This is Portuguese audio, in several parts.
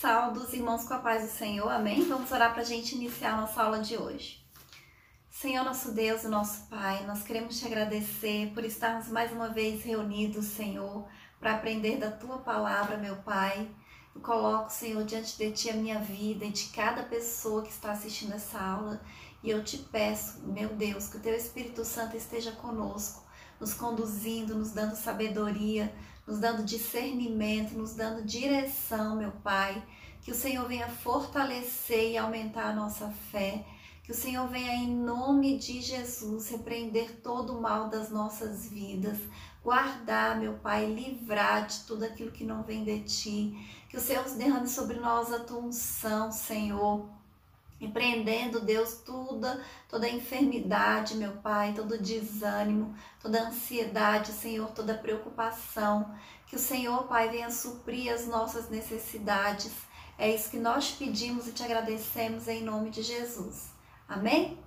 Saudos, irmãos, com a paz do Senhor, amém? Vamos orar para a gente iniciar a nossa aula de hoje. Senhor, nosso Deus e nosso Pai, nós queremos te agradecer por estarmos mais uma vez reunidos, Senhor, para aprender da Tua palavra, meu Pai. Eu coloco, Senhor, diante de Ti a minha vida e de cada pessoa que está assistindo essa aula. E eu te peço, meu Deus, que o Teu Espírito Santo esteja conosco, nos conduzindo, nos dando sabedoria, nos dando discernimento, nos dando direção, meu Pai. Que o Senhor venha fortalecer e aumentar a nossa fé. Que o Senhor venha, em nome de Jesus, repreender todo o mal das nossas vidas. Guardar, meu Pai, livrar de tudo aquilo que não vem de Ti. Que o Senhor derrame sobre nós a Tua unção, Senhor. Repreendendo, Deus, toda enfermidade, meu Pai, todo desânimo, toda ansiedade, Senhor, toda preocupação. Que o Senhor, Pai, venha suprir as nossas necessidades. É isso que nós pedimos e te agradecemos em nome de Jesus. Amém?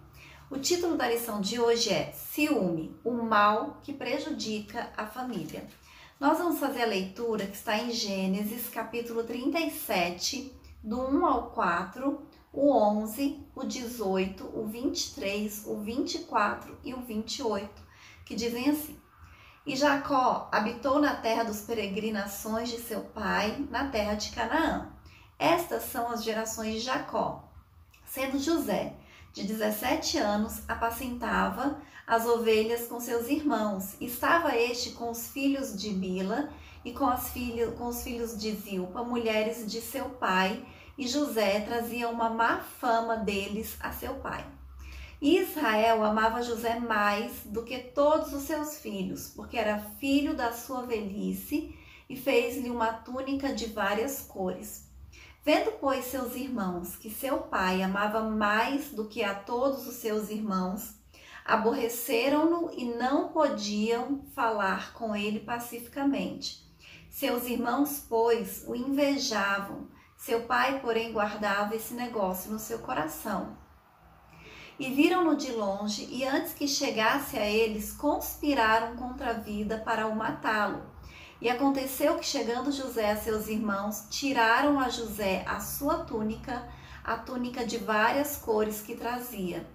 O título da lição de hoje é Ciúme, o mal que prejudica a família. Nós vamos fazer a leitura que está em Gênesis, capítulo 37, do 1 ao 4, o 11, o 18, o 23, o 24 e o 28, que dizem assim: E Jacó habitou na terra dos peregrinações de seu pai, na terra de Canaã. Estas são as gerações de Jacó. Sendo José de 17 anos, apacentava as ovelhas com seus irmãos. Estava este com os filhos de Bila e com os filhos de Zilpa, mulheres de seu pai, e José trazia uma má fama deles a seu pai. E Israel amava José mais do que todos os seus filhos, porque era filho da sua velhice, e fez-lhe uma túnica de várias cores. Vendo, pois, seus irmãos que seu pai amava mais do que a todos os seus irmãos, aborreceram-no e não podiam falar com ele pacificamente. Seus irmãos, pois, o invejavam. Seu pai, porém, guardava esse negócio no seu coração. E viram-no de longe, e antes que chegasse a eles, conspiraram contra a vida para o matá-lo. E aconteceu que, chegando José a seus irmãos, tiraram a José a sua túnica, a túnica de várias cores que trazia,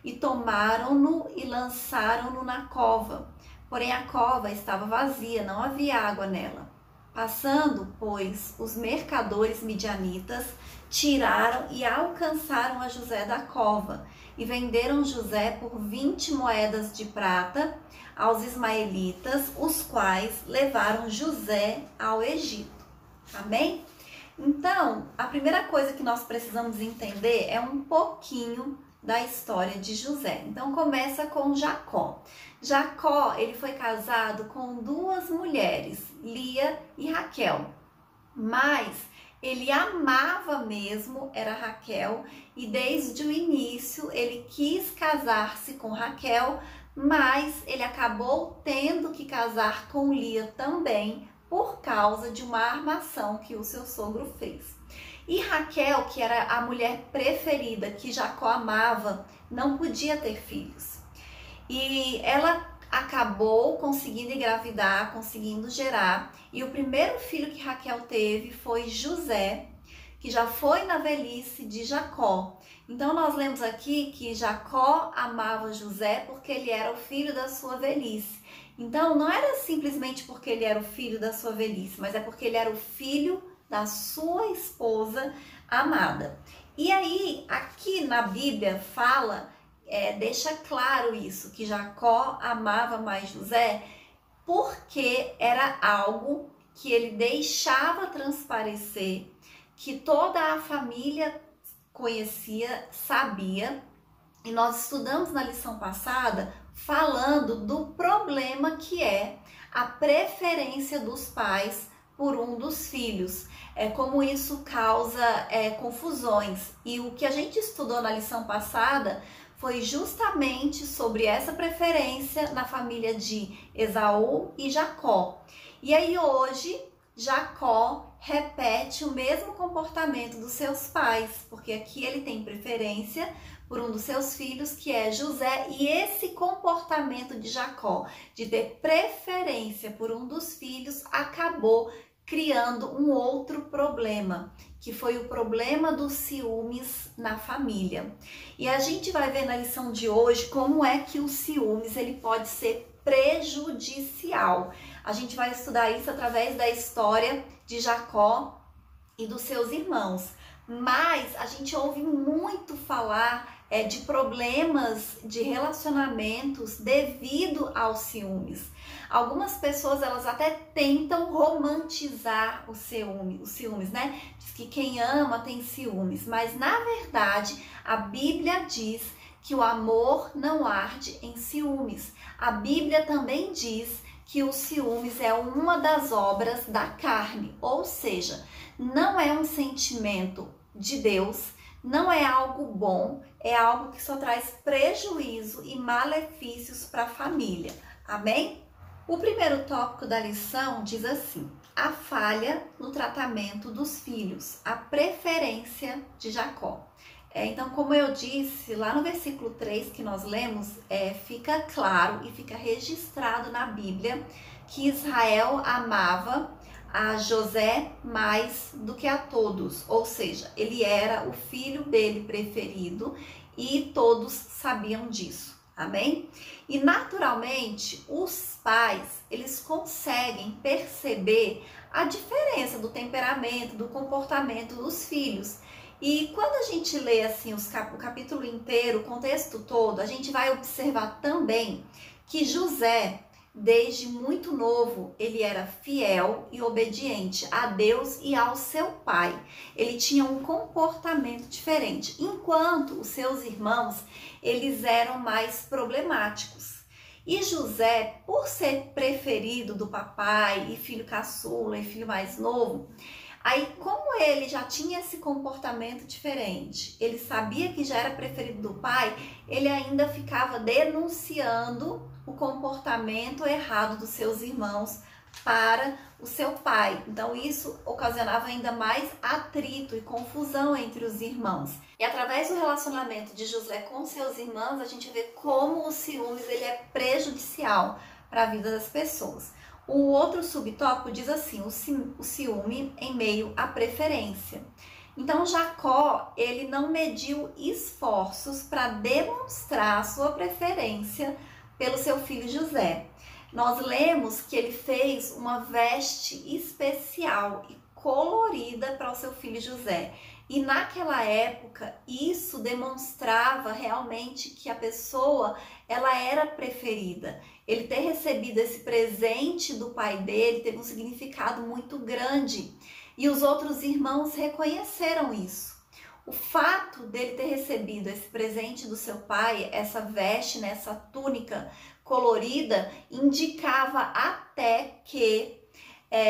e tomaram-no e lançaram-no na cova. Porém a cova estava vazia, não havia água nela. Passando, pois, os mercadores midianitas, tiraram e alcançaram a José da cova, e venderam José por 20 moedas de prata aos ismaelitas, os quais levaram José ao Egito. Amém? Então, a primeira coisa que nós precisamos entender é um pouquinho da história de José. Então, começa com Jacó. Jacó, ele foi casado com duas mulheres, Lia e Raquel. Mas ele amava mesmo, era Raquel, e desde o início ele quis casar-se com Raquel, mas ele acabou tendo que casar com Lia também por causa de uma armação que o seu sogro fez. E Raquel, que era a mulher preferida, que Jacó amava, não podia ter filhos. E ela acabou conseguindo engravidar, conseguindo gerar. E o primeiro filho que Raquel teve foi José, que já foi na velhice de Jacó. Então nós lemos aqui que Jacó amava José porque ele era o filho da sua velhice. Então não era simplesmente porque ele era o filho da sua velhice, mas é porque ele era o filho da sua esposa amada. E aí, aqui na Bíblia fala, deixa claro isso, que Jacó amava mais José, porque era algo que ele deixava transparecer, que toda a família conhecia, sabia. E nós estudamos na lição passada falando do problema que é a preferência dos pais por um dos filhos. Como isso causa confusões. E o que a gente estudou na lição passada foi justamente sobre essa preferência na família de Esaú e Jacó. E aí hoje Jacó repete o mesmo comportamento dos seus pais, porque aqui ele tem preferência por um dos seus filhos, que é José, e esse comportamento de Jacó, de ter preferência por um dos filhos, acabou criando um outro problema, que foi o problema dos ciúmes na família. E a gente vai ver na lição de hoje como é que o ciúmes ele pode ser prejudicial. A gente vai estudar isso através da história de Jacó e dos seus irmãos. Mas a gente ouve muito falar de problemas de relacionamentos devido aos ciúmes. Algumas pessoas elas até tentam romantizar os ciúmes, né? Diz que quem ama tem ciúmes, mas na verdade a Bíblia diz que o amor não arde em ciúmes. A Bíblia também diz que o ciúmes é uma das obras da carne, ou seja, não é um sentimento de Deus, não é algo bom, é algo que só traz prejuízo e malefícios para a família. Amém? O primeiro tópico da lição diz assim: a falha no tratamento dos filhos, a preferência de Jacó. Então, como eu disse, lá no versículo 3 que nós lemos, fica claro e fica registrado na Bíblia que Israel amava a José mais do que a todos, ou seja, ele era o filho dele preferido e todos sabiam disso, amém? E naturalmente os pais, eles conseguem perceber a diferença do temperamento, do comportamento dos filhos. E quando a gente lê assim o capítulo inteiro, o contexto todo, a gente vai observar também que José, desde muito novo, ele era fiel e obediente a Deus e ao seu pai. Ele tinha um comportamento diferente, enquanto os seus irmãos, eles eram mais problemáticos. E José, por ser preferido do papai e filho caçula e filho mais novo, aí como ele já tinha esse comportamento diferente, ele sabia que já era preferido do pai, ele ainda ficava denunciando o comportamento errado dos seus irmãos para o seu pai. Então isso ocasionava ainda mais atrito e confusão entre os irmãos. E através do relacionamento de José com seus irmãos, a gente vê como o ciúmes ele é prejudicial para a vida das pessoas. O outro subtópico diz assim: o ciúme em meio à preferência. Então Jacó, ele não mediu esforços para demonstrar sua preferência pelo seu filho José. Nós lemos que ele fez uma veste especial e colorida para o seu filho José. E naquela época, isso demonstrava realmente que a pessoa, ela era preferida. Ele ter recebido esse presente do pai dele teve um significado muito grande. E os outros irmãos reconheceram isso. O fato dele ter recebido esse presente do seu pai, essa veste, essa túnica colorida, indicava até que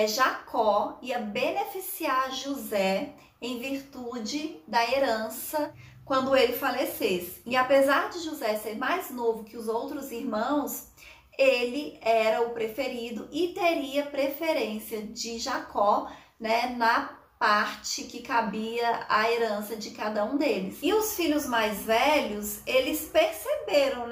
Jacó ia beneficiar José em virtude da herança quando ele falecesse. E apesar de José ser mais novo que os outros irmãos, ele era o preferido e teria preferência de Jacó, na parte que cabia a herança de cada um deles. E os filhos mais velhos, eles perceberam,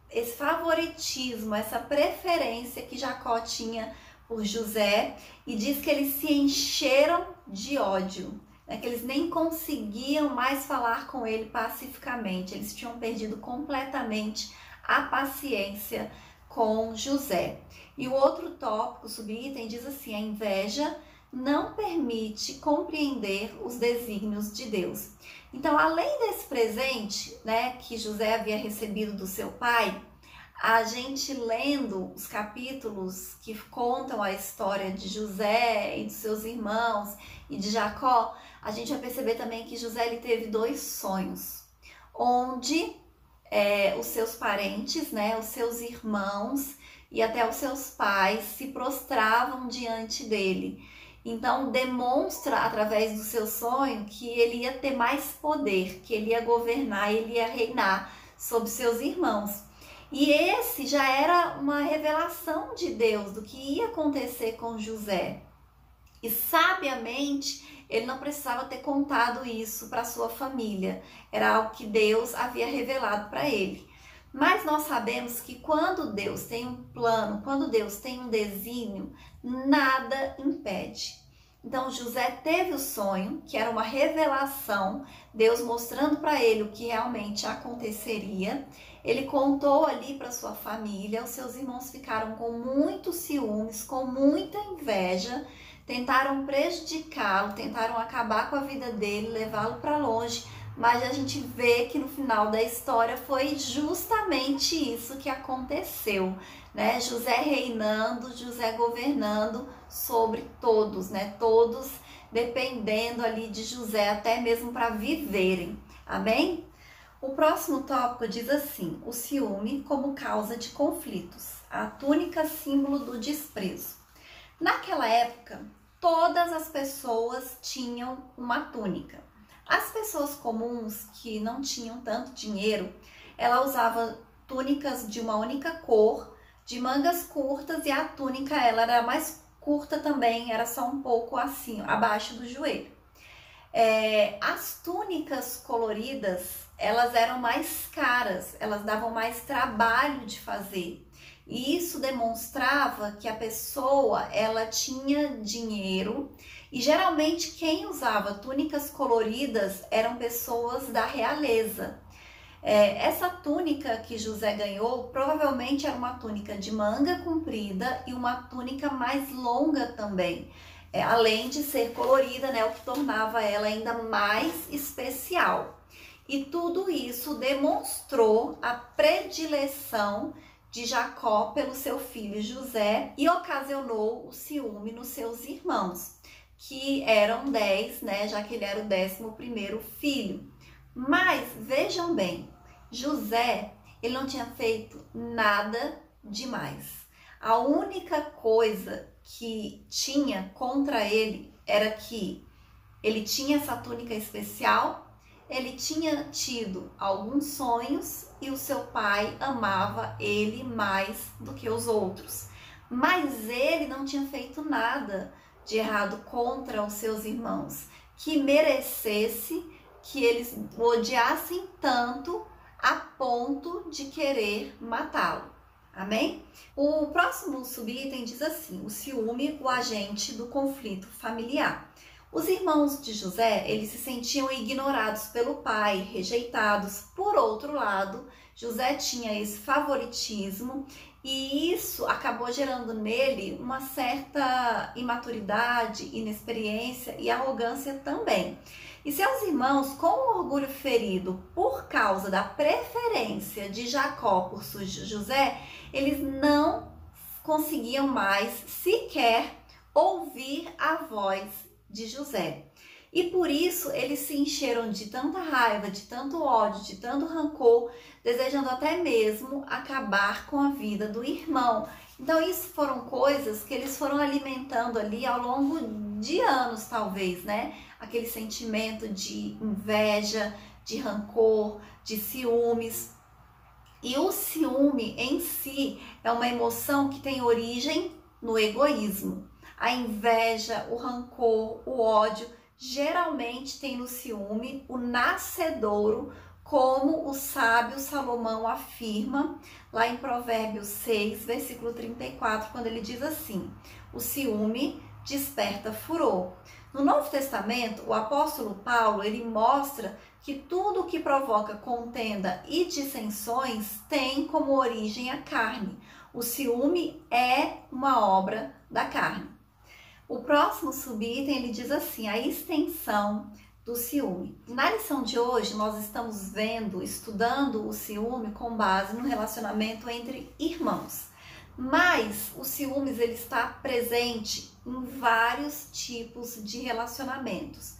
esse favoritismo, essa preferência que Jacó tinha por José, e diz que eles se encheram de ódio, que eles nem conseguiam mais falar com ele pacificamente, eles tinham perdido completamente a paciência com José. E o outro tópico, o subitem, diz assim: a inveja não permite compreender os desígnios de Deus. Então, além desse presente, que José havia recebido do seu pai, a gente lendo os capítulos que contam a história de José e dos seus irmãos e de Jacó, a gente vai perceber também que José ele teve 2 sonhos, onde os seus parentes, os seus irmãos e até os seus pais se prostravam diante dele. Então demonstra através do seu sonho que ele ia ter mais poder, que ele ia governar, ele ia reinar sobre seus irmãos. E esse já era uma revelação de Deus do que ia acontecer com José. E sabiamente ele não precisava ter contado isso para sua família. Era algo que Deus havia revelado para ele. Mas nós sabemos que quando Deus tem um plano, quando Deus tem um desígnio, nada impede. Então José teve o sonho, que era uma revelação, Deus mostrando para ele o que realmente aconteceria. Ele contou ali para sua família, os seus irmãos ficaram com muitos ciúmes, com muita inveja, tentaram prejudicá-lo, tentaram acabar com a vida dele, levá-lo para longe, mas a gente vê que no final da história foi justamente isso que aconteceu, né? José reinando, José governando sobre todos, né? Todos dependendo ali de José até mesmo para viverem. Amém? O próximo tópico diz assim: o ciúme como causa de conflitos, a túnica símbolo do desprezo. Naquela época, todas as pessoas tinham uma túnica. As pessoas comuns que não tinham tanto dinheiro, ela usava túnicas de uma única cor, de mangas curtas, e a túnica ela era mais curta também, era só um pouco assim, abaixo do joelho. As túnicas coloridas, elas eram mais caras, elas davam mais trabalho de fazer. E isso demonstrava que a pessoa, ela tinha dinheiro, e geralmente quem usava túnicas coloridas eram pessoas da realeza. Essa túnica que José ganhou provavelmente era uma túnica de manga comprida e uma túnica mais longa também, além de ser colorida, né, o que tornava ela ainda mais especial. E tudo isso demonstrou a predileção de Jacó pelo seu filho José e ocasionou o ciúme nos seus irmãos, que eram 10, né, já que ele era o 11º filho. Mas vejam bem, José, ele não tinha feito nada demais. A única coisa que tinha contra ele era que ele tinha essa túnica especial, ele tinha tido alguns sonhos e o seu pai amava ele mais do que os outros. Mas ele não tinha feito nada de errado contra os seus irmãos, que merecesse que eles o odiassem tanto a ponto de querer matá-lo. Amém? O próximo subitem diz assim: o ciúme, o agente do conflito familiar. Os irmãos de José, eles se sentiam ignorados pelo pai, rejeitados. Por outro lado, José tinha esse favoritismo e isso acabou gerando nele uma certa imaturidade, inexperiência e arrogância também. E seus irmãos, com o orgulho ferido por causa da preferência de Jacó por José, eles não conseguiam mais sequer ouvir a voz de José. E por isso eles se encheram de tanta raiva, de tanto ódio, de tanto rancor, desejando até mesmo acabar com a vida do irmão. Então isso foram coisas que eles foram alimentando ali ao longo de anos, talvez, né? Aquele sentimento de inveja, de rancor, de ciúmes. E o ciúme em si é uma emoção que tem origem no egoísmo. A inveja, o rancor, o ódio, geralmente tem no ciúme o nascedouro, como o sábio Salomão afirma lá em Provérbios 6, versículo 34, quando ele diz assim: o ciúme desperta furor. No Novo Testamento, o apóstolo Paulo, ele mostra que tudo que provoca contenda e dissensões tem como origem a carne. O ciúme é uma obra da carne. O próximo subitem, ele diz assim: a extensão do ciúme. Na lição de hoje, nós estamos estudando o ciúme com base no relacionamento entre irmãos. Mas o ciúmes, ele está presente em vários tipos de relacionamentos.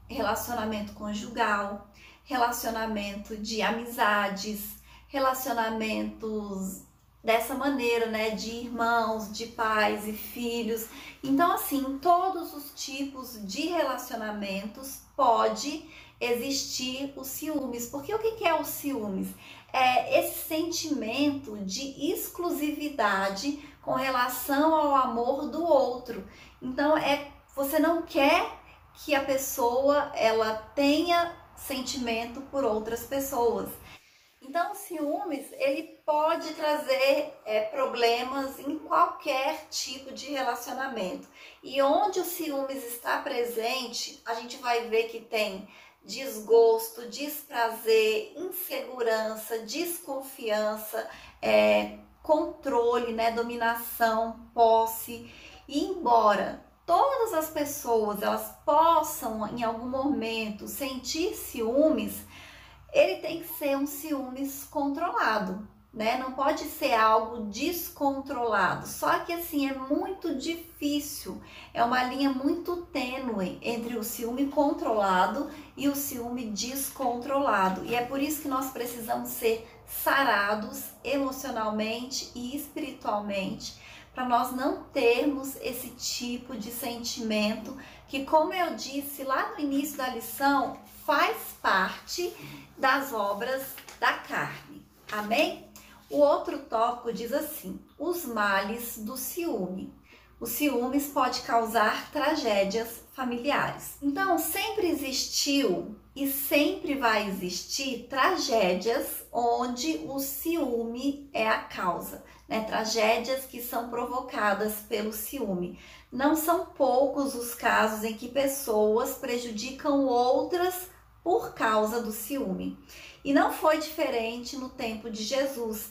Relacionamento conjugal, relacionamento de amizades, relacionamentos dessa maneira, né, de irmãos, de pais e filhos. Então, assim, todos os tipos de relacionamentos pode existir os ciúmes. Porque o que é o ciúmes? É esse sentimento de exclusividade com relação ao amor do outro. Então, você não quer que a pessoa ela tenha sentimento por outras pessoas. Então, o ciúmes, ele pode trazer problemas em qualquer tipo de relacionamento. E onde o ciúmes está presente, a gente vai ver que tem desgosto, desprazer, insegurança, desconfiança, controle, né, dominação, posse. E embora todas as pessoas elas possam em algum momento sentir ciúmes, ele tem que ser um ciúmes controlado, né? Não pode ser algo descontrolado. Só que assim é muito difícil, é uma linha muito tênue entre o ciúme controlado e o ciúme descontrolado. E é por isso que nós precisamos ser sarados emocionalmente e espiritualmente, para nós não termos esse tipo de sentimento que, como eu disse lá no início da lição, faz parte das obras da carne. Amém? O outro tópico diz assim: os males do ciúme. O ciúmes pode causar tragédias familiares. Então, sempre existiu e sempre vai existir tragédias onde o ciúme é a causa, né? Tragédias que são provocadas pelo ciúme. Não são poucos os casos em que pessoas prejudicam outras por causa do ciúme. E não foi diferente no tempo de Jesus.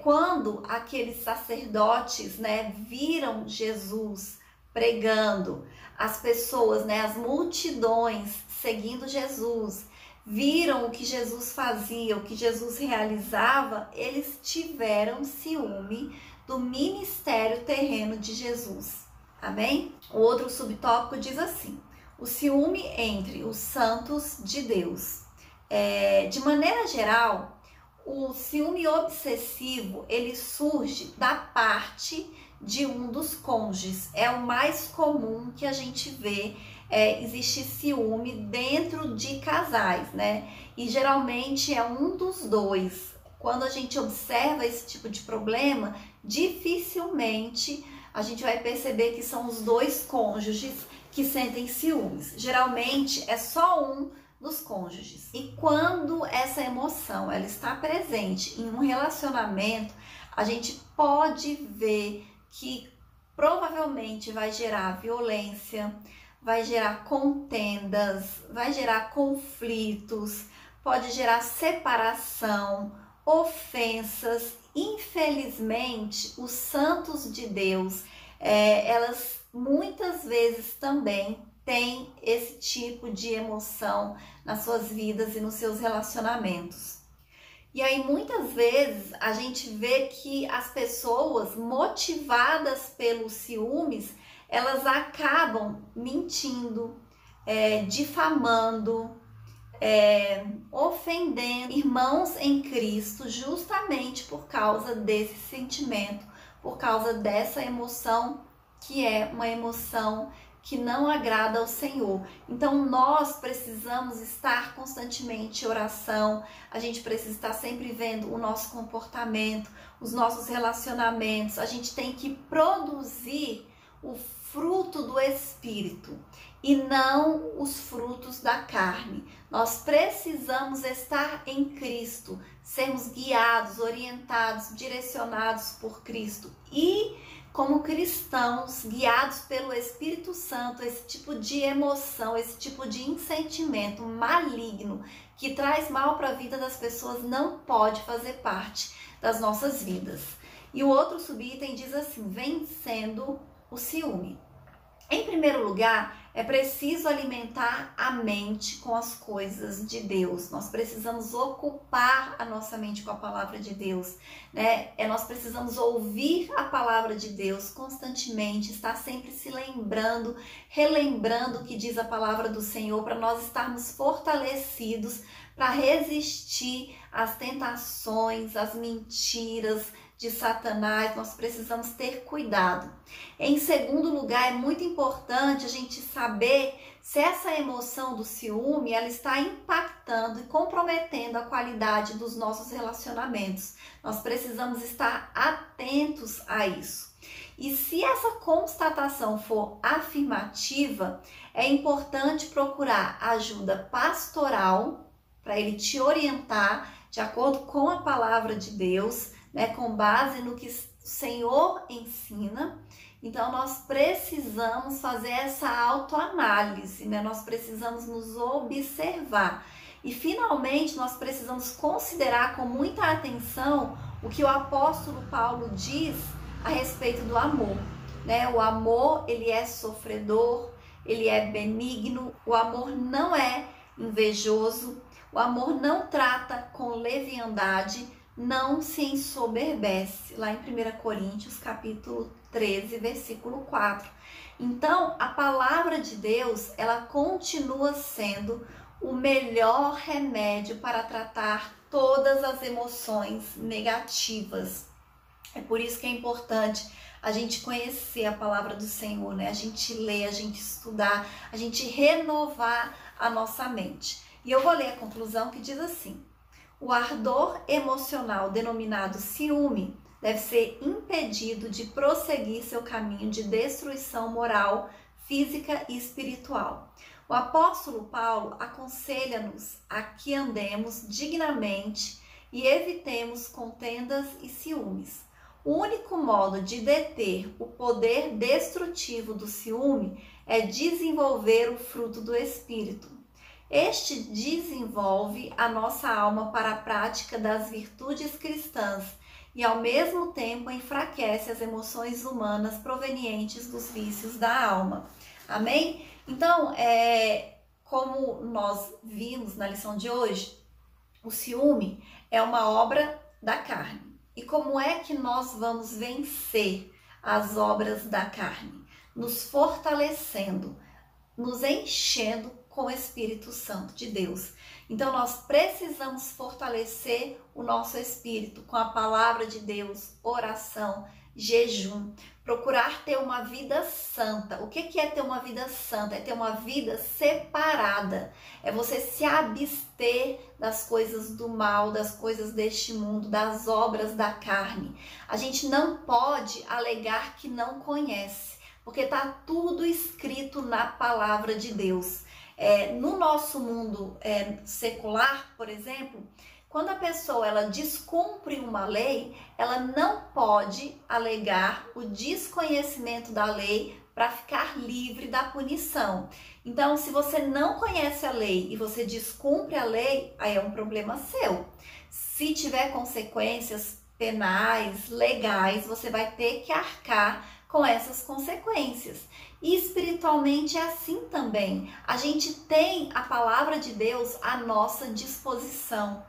Quando aqueles sacerdotes, né, viram Jesus pregando, as pessoas, né, as multidões seguindo Jesus, viram o que Jesus fazia, o que Jesus realizava, eles tiveram ciúme do ministério terreno de Jesus. Amém? O outro subtópico diz assim: o ciúme entre os santos de Deus. De maneira geral, o ciúme obsessivo, ele surge da parte de um dos cônjuges. É o mais comum que a gente vê, existe ciúme dentro de casais, né? E geralmente é um dos dois. Quando a gente observa esse tipo de problema, dificilmente a gente vai perceber que são os dois cônjuges que sentem ciúmes. Geralmente é só um dos cônjuges. E quando essa emoção ela está presente em um relacionamento, a gente pode ver que provavelmente vai gerar violência, vai gerar contendas, vai gerar conflitos, pode gerar separação, ofensas. Infelizmente, os santos de Deus, elas muitas vezes também têm esse tipo de emoção nas suas vidas e nos seus relacionamentos. E aí muitas vezes a gente vê que as pessoas motivadas pelos ciúmes, elas acabam mentindo, difamando, ofendendo irmãos em Cristo, justamente por causa desse sentimento, por causa dessa emoção que é uma emoção que não agrada ao Senhor. Então nós precisamos estar constantemente em oração, a gente precisa estar sempre vendo o nosso comportamento, os nossos relacionamentos, a gente tem que produzir o fruto do Espírito e não os frutos da carne. Nós precisamos estar em Cristo, sermos guiados, orientados, direcionados por Cristo e como cristãos, guiados pelo Espírito Santo, esse tipo de emoção, esse tipo de sentimento maligno que traz mal para a vida das pessoas não pode fazer parte das nossas vidas. E o outro subitem diz assim: vencendo o ciúme. Em primeiro lugar, é preciso alimentar a mente com as coisas de Deus. Nós precisamos ocupar a nossa mente com a palavra de Deus, né? Nós precisamos ouvir a palavra de Deus constantemente, estar sempre se lembrando, relembrando o que diz a palavra do Senhor, para nós estarmos fortalecidos para resistir às tentações, às mentiras de Satanás. Nós precisamos ter cuidado. Em segundo lugar, é muito importante a gente saber se essa emoção do ciúme ela está impactando e comprometendo a qualidade dos nossos relacionamentos. Nós precisamos estar atentos a isso. E se essa constatação for afirmativa, é importante procurar ajuda pastoral para ele te orientar de acordo com a palavra de Deus, né, com base no que o Senhor ensina. Então, nós precisamos fazer essa autoanálise, né? Nós precisamos nos observar. E, finalmente, nós precisamos considerar com muita atenção o que o apóstolo Paulo diz a respeito do amor, né? O amor, ele é sofredor, ele é benigno, o amor não é invejoso, o amor não trata com leviandade, não se ensoberbece, lá em 1 Coríntios, capítulo 13, versículo 4. Então, a palavra de Deus, ela continua sendo o melhor remédio para tratar todas as emoções negativas. É por isso que é importante a gente conhecer a palavra do Senhor, né? A gente ler, a gente estudar, a gente renovar a nossa mente. E eu vou ler a conclusão que diz assim: o ardor emocional denominado ciúme deve ser impedido de prosseguir seu caminho de destruição moral, física e espiritual. O apóstolo Paulo aconselha-nos a que andemos dignamente e evitemos contendas e ciúmes. O único modo de deter o poder destrutivo do ciúme é desenvolver o fruto do Espírito. Este desenvolve a nossa alma para a prática das virtudes cristãs e, ao mesmo tempo, enfraquece as emoções humanas provenientes dos vícios da alma. Amém? Então, como nós vimos na lição de hoje, o ciúme é uma obra da carne. E como é que nós vamos vencer as obras da carne? Nos fortalecendo, nos enchendo com o Espírito Santo de Deus. Então, nós precisamos fortalecer o nosso espírito com a palavra de Deus, oração, jejum, procurar ter uma vida santa. O que é ter uma vida santa? É ter uma vida separada. É você se abster das coisas do mal, das coisas deste mundo, das obras da carne. A gente não pode alegar que não conhece, porque está tudo escrito na palavra de Deus. No nosso mundo secular, por exemplo, quando a pessoa ela descumpre uma lei, ela não pode alegar o desconhecimento da lei para ficar livre da punição. Então, se você não conhece a lei e você descumpre a lei, aí é um problema seu. Se tiver consequências penais, legais, você vai ter que arcar com essas consequências. E espiritualmente é assim também. A gente tem a palavra de Deus à nossa disposição.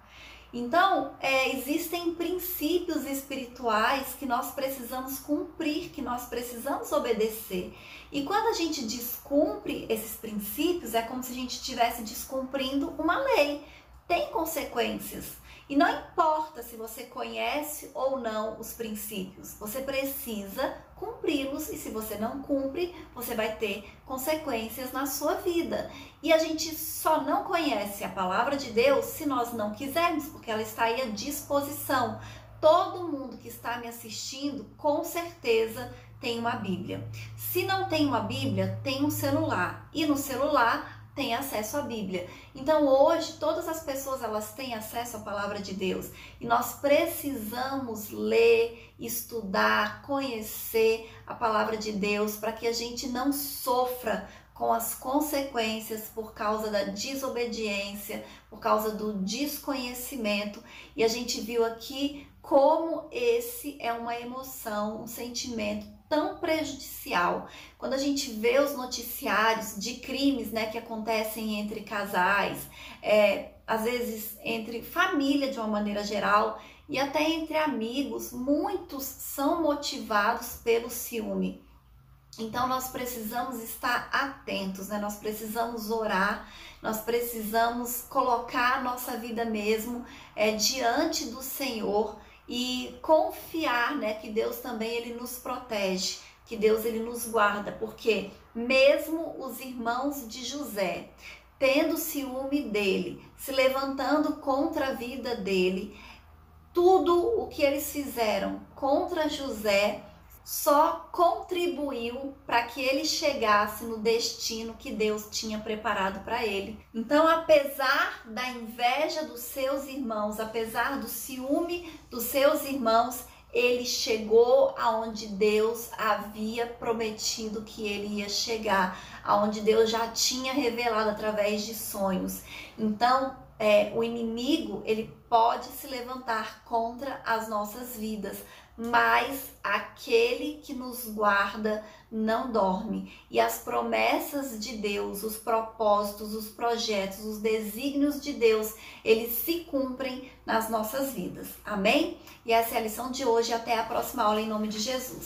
Então, existem princípios espirituais que nós precisamos cumprir, que nós precisamos obedecer. E quando a gente descumpre esses princípios, é como se a gente estivesse descumprindo uma lei. Tem consequências. E não importa se você conhece ou não os princípios, você precisa cumpri-los, e se você não cumpre, você vai ter consequências na sua vida. E a gente só não conhece a palavra de Deus se nós não quisermos, porque ela está aí à disposição. Todo mundo que está me assistindo, com certeza, tem uma Bíblia. Se não tem uma Bíblia, tem um celular. E no celular tem acesso à Bíblia. Então hoje todas as pessoas elas têm acesso à palavra de Deus e nós precisamos ler, estudar, conhecer a palavra de Deus para que a gente não sofra com as consequências por causa da desobediência, por causa do desconhecimento. E a gente viu aqui como esse é uma emoção, um sentimento tão prejudicial. Quando a gente vê os noticiários de crimes, né, que acontecem entre casais, às vezes entre família de uma maneira geral e até entre amigos, muitos são motivados pelo ciúme. Então nós precisamos estar atentos, né? Nós precisamos orar, nós precisamos colocar a nossa vida mesmo diante do Senhor e confiar, né, que Deus também ele nos protege, que Deus ele nos guarda, porque mesmo os irmãos de José, tendo ciúme dele, se levantando contra a vida dele, tudo o que eles fizeram contra José só contribuiu para que ele chegasse no destino que Deus tinha preparado para ele. Então, apesar da inveja dos seus irmãos, apesar do ciúme dos seus irmãos, ele chegou aonde Deus havia prometido que ele ia chegar, aonde Deus já tinha revelado através de sonhos. Então, o inimigo, ele pode se levantar contra as nossas vidas, mas aquele que nos guarda não dorme. E as promessas de Deus, os propósitos, os projetos, os desígnios de Deus, eles se cumprem nas nossas vidas. Amém? E essa é a lição de hoje. Até a próxima aula, em nome de Jesus.